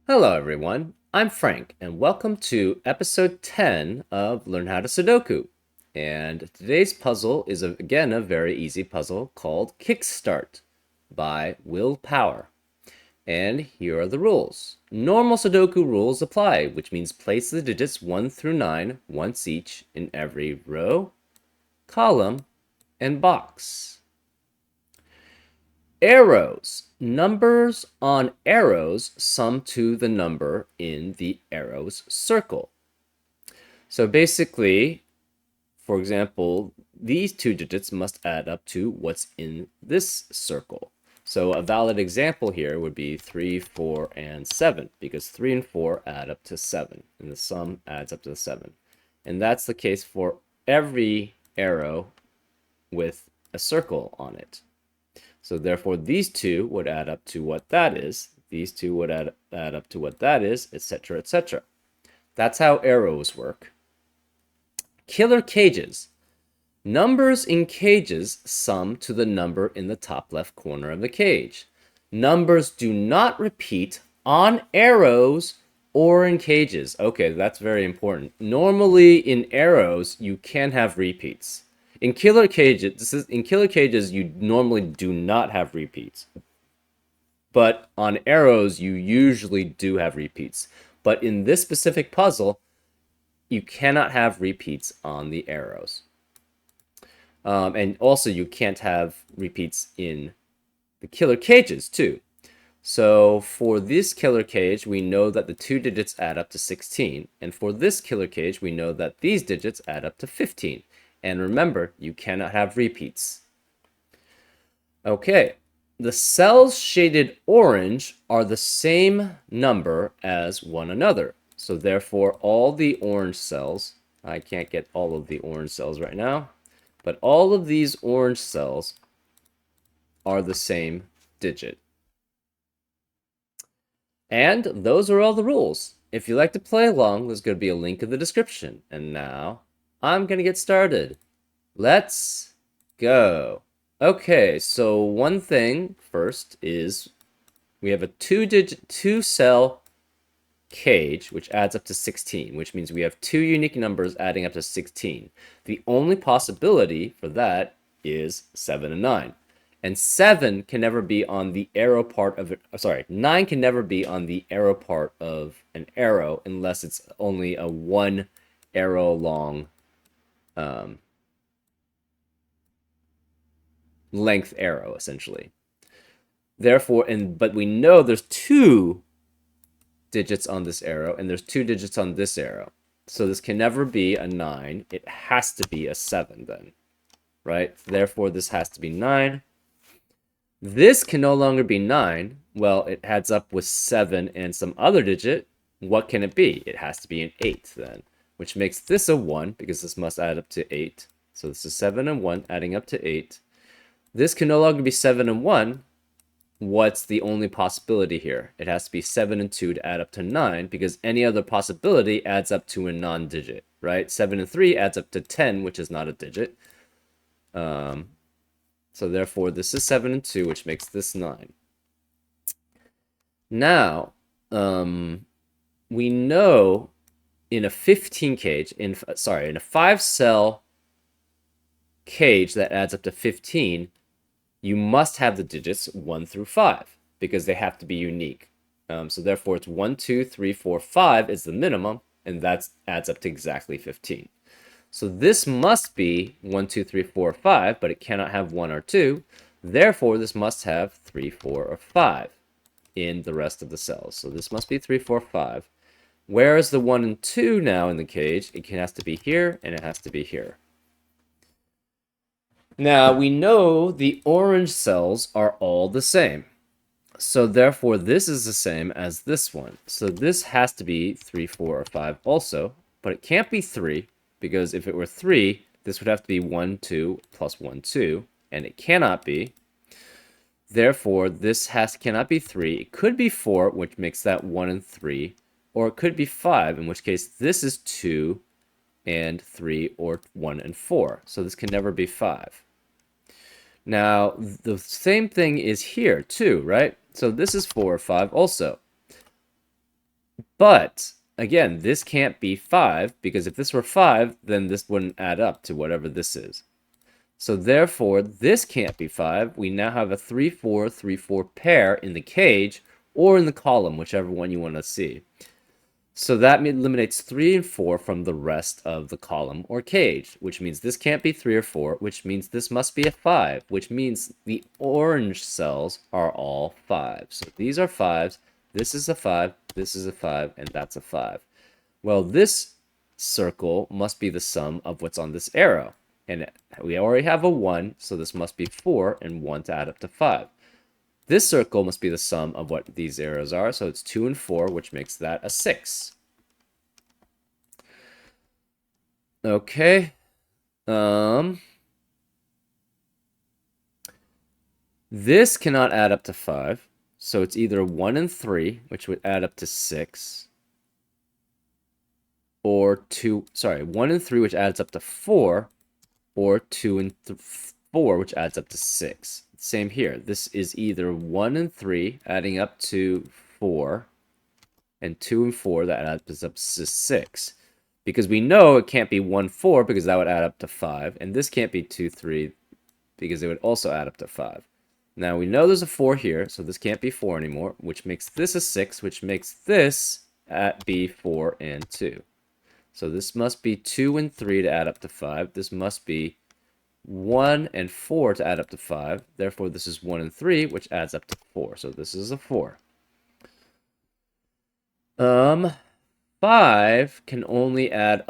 Hello, everyone. I'm Frank, and welcome to episode 10 of Learn How to Sudoku. And today's puzzle is, again, a very easy puzzle called Kickstart by Will Power. And here are the rules. Normal Sudoku rules apply, which means place the digits 1 through 9 once each in every row, column, and box. Arrows. Numbers on arrows sum to the number in the arrow's circle. So basically, for example, these two digits must add up to what's in this circle. So a valid example here would be 3, 4, and 7, because 3 and 4 add up to 7, and the sum adds up to 7. And that's the case for every arrow with a circle on it. So therefore, these two would add up to what that is. These two would add up to what that is, etc., etc. That's how arrows work. Killer cages. Numbers in cages sum to the number in the top left corner of the cage. Numbers do not repeat on arrows or in cages. Okay, that's very important. Normally in arrows, you can have repeats. In killer cages, you normally do not have repeats. But on arrows, you usually do have repeats. But in this specific puzzle, you cannot have repeats on the arrows. And also, you can't have repeats in the killer cages, too. So for this killer cage, we know that the two digits add up to 16. And for this killer cage, we know that these digits add up to 15. And remember, you cannot have repeats. Okay, the cells shaded orange are the same number as one another. So therefore, all the orange cells, I can't get all of the orange cells right now, but all of these orange cells are the same digit. And those are all the rules. If you'd like to play along, there's going to be a link in the description. And now, I'm going to get started. Let's go. Okay, so one thing first is we have a two-cell cage, which adds up to 16, which means we have two unique numbers adding up to 16. The only possibility for that is 7 and 9. And 7 can never be on the arrow part of it. Sorry, 9 can never be on the arrow part of an arrow unless it's only a one arrow long length arrow, essentially. Therefore, but we know there's two digits on this arrow and there's two digits on this arrow. So this can never be a 9. It has to be a 7 then, right? Therefore, this has to be 9. This can no longer be 9. Well, it adds up with 7 and some other digit. What can it be? It has to be an 8 then, which makes this a 1 because this must add up to 8. So this is 7 and 1 adding up to 8. This can no longer be 7 and 1. What's the only possibility here? It has to be 7 and 2 to add up to 9 because any other possibility adds up to a non-digit, right? 7 and 3 adds up to 10, which is not a digit. So therefore, this is 7 and 2, which makes this 9. Now, we know in a 15 cage, in a 5-cell cage that adds up to 15, you must have the digits 1 through 5 because they have to be unique. So therefore, it's 1, 2, 3, 4, 5 is the minimum, and that adds up to exactly 15. So this must be 1, 2, 3, 4, 5, but it cannot have 1 or 2. Therefore, this must have 3, 4, or 5 in the rest of the cells. So this must be 3, 4, 5. Whereas the 1 and 2 now in the cage, it has to be here, and it has to be here. Now, we know the orange cells are all the same. So therefore, this is the same as this one. So this has to be 3, 4, or 5 also, but it can't be 3, because if it were 3, this would have to be 1, 2, plus 1, 2, and it cannot be. Therefore, this cannot be 3. It could be 4, which makes that 1 and 3, or it could be 5, in which case this is 2 and 3, or 1 and 4. So this can never be 5. Now, the same thing is here too, right? So this is 4 or 5 also. But again, this can't be 5 because if this were 5, then this wouldn't add up to whatever this is. So therefore, this can't be 5. We now have a 3, 4, 3, 4 pair in the cage or in the column, whichever one you want to see. So that eliminates 3 and 4 from the rest of the column or cage, which means this can't be 3 or 4, which means this must be a 5, which means the orange cells are all 5. So these are 5s, this is a 5, this is a 5, and that's a 5. Well, this circle must be the sum of what's on this arrow. And we already have a 1, so this must be 4 and 1 to add up to 5. This circle must be the sum of what these arrows are, so it's 2 and 4, which makes that a 6. Okay. This cannot add up to 5, so it's either 1 and 3, which would add up to 6, or 1 and 3, which adds up to 4, or 2 and 4, which adds up to 6. Same here. This is either 1 and 3 adding up to 4, and 2 and 4 that adds up to 6. Because we know it can't be 1, 4 because that would add up to 5, and this can't be 2, 3 because it would also add up to 5. Now we know there's a 4 here, so this can't be 4 anymore, which makes this a 6, which makes this be 4 and 2. So this must be 2 and 3 to add up to 5. This must be 1 and 4 to add up to 5. Therefore, this is 1 and 3, which adds up to 4. So this is a 4. 5 can only have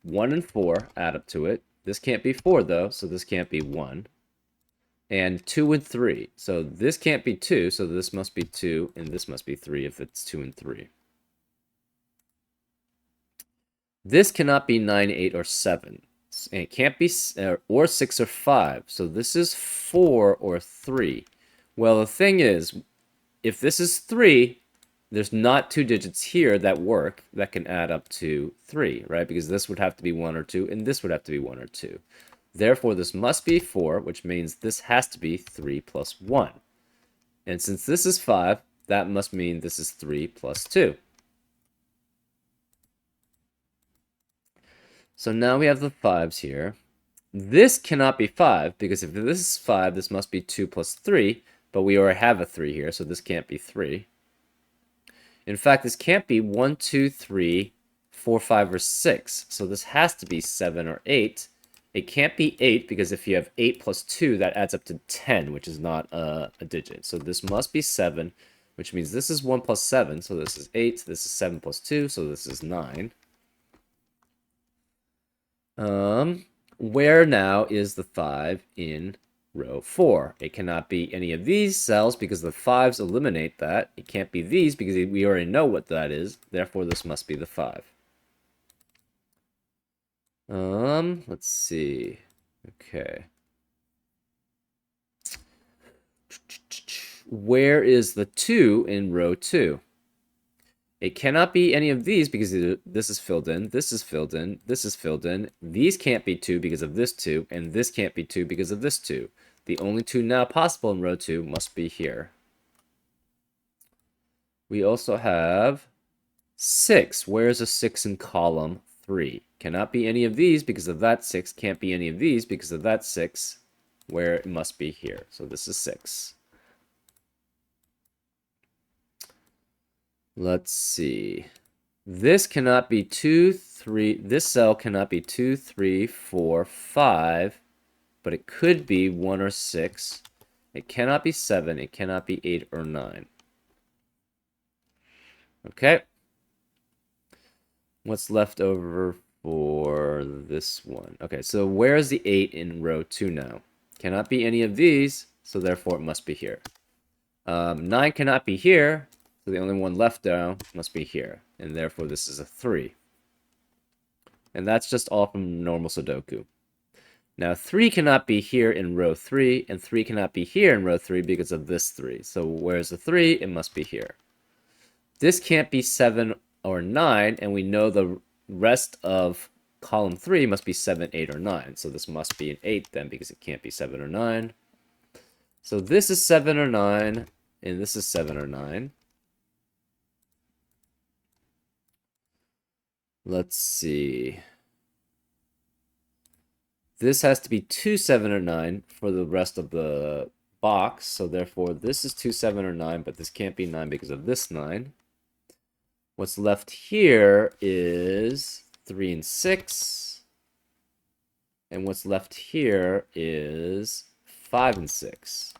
1 and 4 add up to it. This can't be 4, though, so this can't be 1. And 2 and 3. So this can't be 2, so this must be 2, and this must be 3 if it's 2 and 3. This cannot be 9, 8, or 7. And it can't be or 6 or 5. So this is 4 or 3. Well, the thing is, if this is 3, there's not 2 digits here that work that can add up to 3, right? Because this would have to be 1 or 2, and this would have to be 1 or 2. Therefore, this must be 4, which means this has to be 3 plus 1. And since this is 5, that must mean this is 3 plus 2. So now we have the 5s here. This cannot be 5, because if this is 5, this must be 2 plus 3, but we already have a 3 here, so this can't be 3. In fact, this can't be 1, 2, 3, 4, 5, or 6, so this has to be 7 or 8. It can't be 8, because if you have 8 plus 2, that adds up to 10, which is not a digit. So this must be 7, which means this is 1 plus 7, so this is 8. This is 7 plus 2, so this is 9. Where now is the 5 in row 4? It cannot be any of these cells because the 5s eliminate that. It can't be these because we already know what that is. Therefore, this must be the 5. Let's see. Okay. Where is the 2 in row 2? It cannot be any of these because this is filled in, this is filled in, this is filled in. These can't be 2 because of this 2, and this can't be 2 because of this 2. The only 2 now possible in row 2 must be here. We also have 6. Where is a 6 in column 3? Cannot be any of these because of that 6. Can't be any of these because of that 6. Where it must be here. So this is 6. Let's see. This cannot be 2, 3. This cell cannot be 2, 3, 4, 5. But it could be 1 or 6. It cannot be 7. It cannot be 8 or 9. Okay. What's left over for this one? Okay, so where is the 8 in row 2 now? Cannot be any of these, so therefore it must be here. 9 cannot be here, so the only one left now must be here. And therefore this is a 3. And that's just all from normal Sudoku. Now 3 cannot be here in row 3, and 3 cannot be here in row 3 because of this 3. So where's the 3? It must be here. This can't be 7 or 9, and we know the rest of column 3 must be 7, 8, or 9. So this must be an 8 then because it can't be 7 or 9. So this is 7 or 9, and this is 7 or 9. Let's see. This has to be 2, 7, or 9 for the rest of the box. So therefore, this is 2, 7, or 9, but this can't be 9 because of this 9. What's left here is 3 and 6. And what's left here is 5 and 6.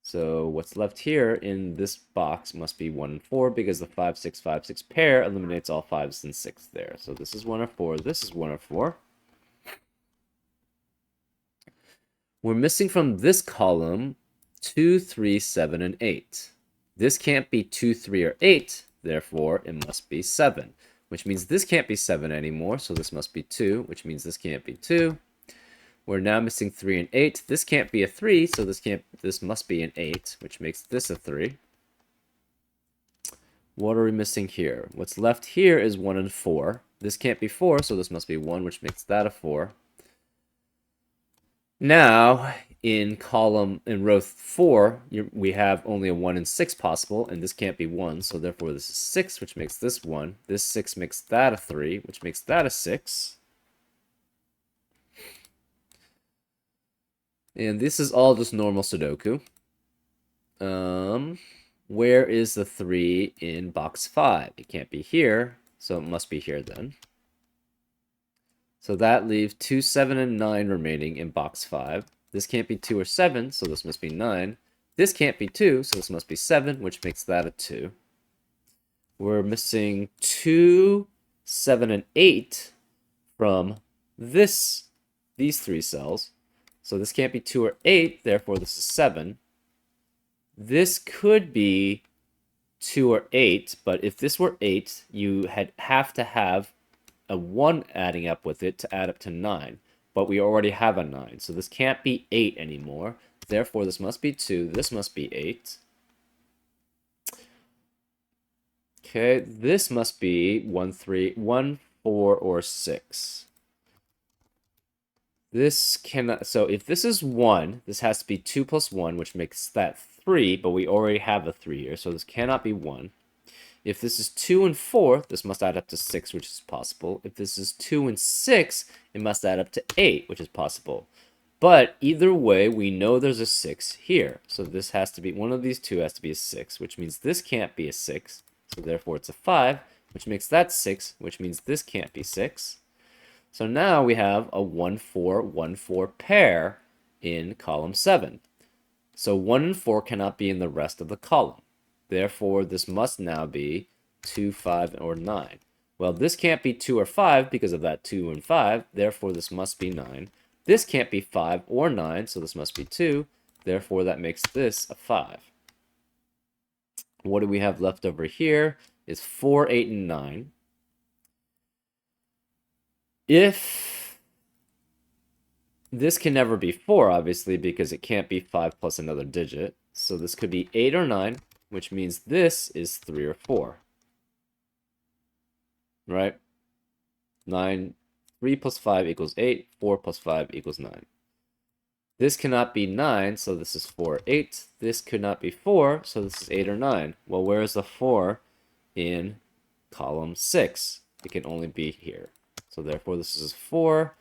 So what's left here in this box must be 1 and 4 because the 5, 6, 5, 6 pair eliminates all 5s and 6 there. So this is 1 or 4. This is 1 or 4. We're missing from this column 2, 3, 7, and 8. This can't be 2, 3, or 8. Therefore, it must be 7, which means this can't be 7 anymore. So this must be 2, which means this can't be 2. We're now missing 3 and 8. This can't be a 3, so this must be an 8, which makes this a 3. What are we missing here? What's left here is 1 and 4. This can't be 4, so this must be 1, which makes that a 4. Now, in row 4, we have only a 1 and 6 possible, and this can't be 1, so therefore this is 6, which makes this 1. This 6 makes that a 3, which makes that a 6. And this is all just normal Sudoku. Where is the 3 in box 5? It can't be here, so it must be here then. So that leaves 2, 7, and 9 remaining in box 5. This can't be 2 or 7, so this must be 9. This can't be 2, so this must be 7, which makes that a 2. We're missing 2, 7, and 8 from these 3 cells. So this can't be 2 or 8, therefore this is 7. This could be 2 or 8, but if this were 8, you have to have a 1 adding up with it to add up to 9. But we already have a 9, so this can't be 8 anymore. Therefore, this must be 2, this must be 8. Okay, this must be 1, 3, 1, 4, or 6. This cannot, so if this is 1, this has to be 2 plus 1, which makes that 3, but we already have a 3 here, so this cannot be 1. If this is 2 and 4, this must add up to 6, which is possible. If this is 2 and 6, it must add up to 8, which is possible. But either way, we know there's a 6 here. So this has to be, one of these two has to be a 6, which means this can't be a 6. So therefore it's a 5, which makes that 6, which means this can't be 6. So now we have a 1, 4, 1, 4 pair in column 7. So 1 and 4 cannot be in the rest of the column. Therefore, this must now be 2, 5, or 9. Well, this can't be 2 or 5 because of that 2 and 5. Therefore, this must be 9. This can't be 5 or 9, so this must be 2. Therefore, that makes this a 5. What do we have left over here is 4, 8, and 9. If this can never be 4, obviously, because it can't be 5 plus another digit. So this could be 8 or 9, which means this is 3 or 4. Right? 3 plus 5 equals 8. 4 plus 5 equals 9. This cannot be 9, so this is 4, 8. This could not be 4, so this is 8 or 9. Well, where is the 4 in column 6? It can only be here. So therefore, this is 4.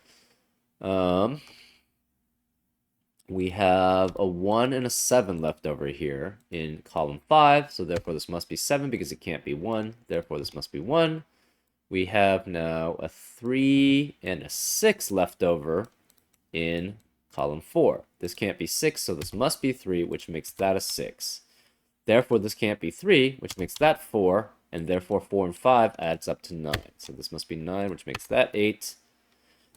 We have a 1 and a 7 left over here in column 5. So therefore, this must be 7 because it can't be 1. Therefore, this must be 1. We have now a 3 and a 6 left over in column 4. This can't be 6, so this must be 3, which makes that a 6. Therefore, this can't be 3, which makes that 4. And therefore, 4 and 5 adds up to 9. So this must be 9, which makes that 8.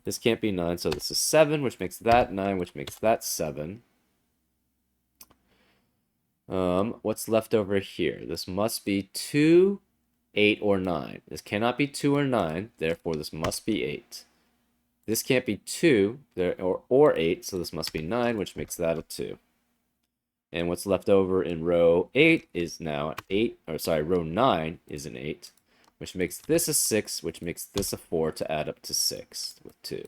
This can't be 9, so this is 7, which makes that 9, which makes that 7. What's left over here? This must be 2, 8, or 9. This cannot be 2 or 9, therefore this must be 8. This can't be 2 or 8, so this must be 9, which makes that a 2. And what's left over in row 8 is now 8, or sorry, row 9 is an 8, which makes this a 6, which makes this a 4 to add up to 6 with 2.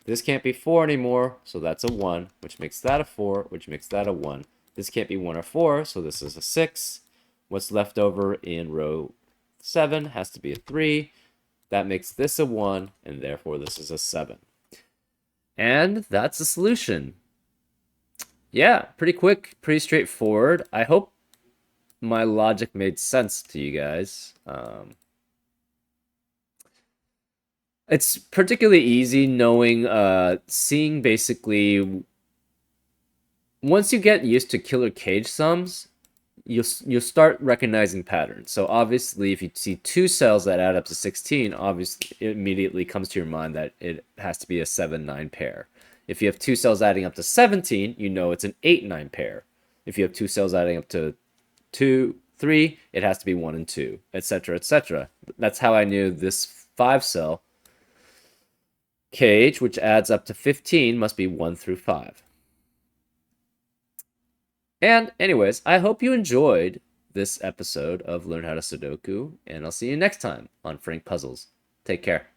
This can't be 4 anymore, so that's a 1, which makes that a 4, which makes that a 1. This can't be 1 or 4, so this is a 6. What's left over in row 7 has to be a 3. That makes this a 1, and therefore this is a 7. And that's the solution. Yeah, pretty quick, pretty straightforward. I hope my logic made sense to you guys. It's particularly easy knowing, seeing basically, once you get used to killer cage sums, you'll start recognizing patterns. So obviously, if you see two cells that add up to 16, obviously it immediately comes to your mind that it has to be a 7-9 pair. If you have two cells adding up to 17, you know it's an 8-9 pair. If you have two cells adding up to 2, 3, it has to be 1 and 2, etc., etc. That's how I knew this 5-cell cage, which adds up to 15, must be 1 through 5. And anyways, I hope you enjoyed this episode of Learn How to Sudoku, and I'll see you next time on Frank Puzzles. Take care.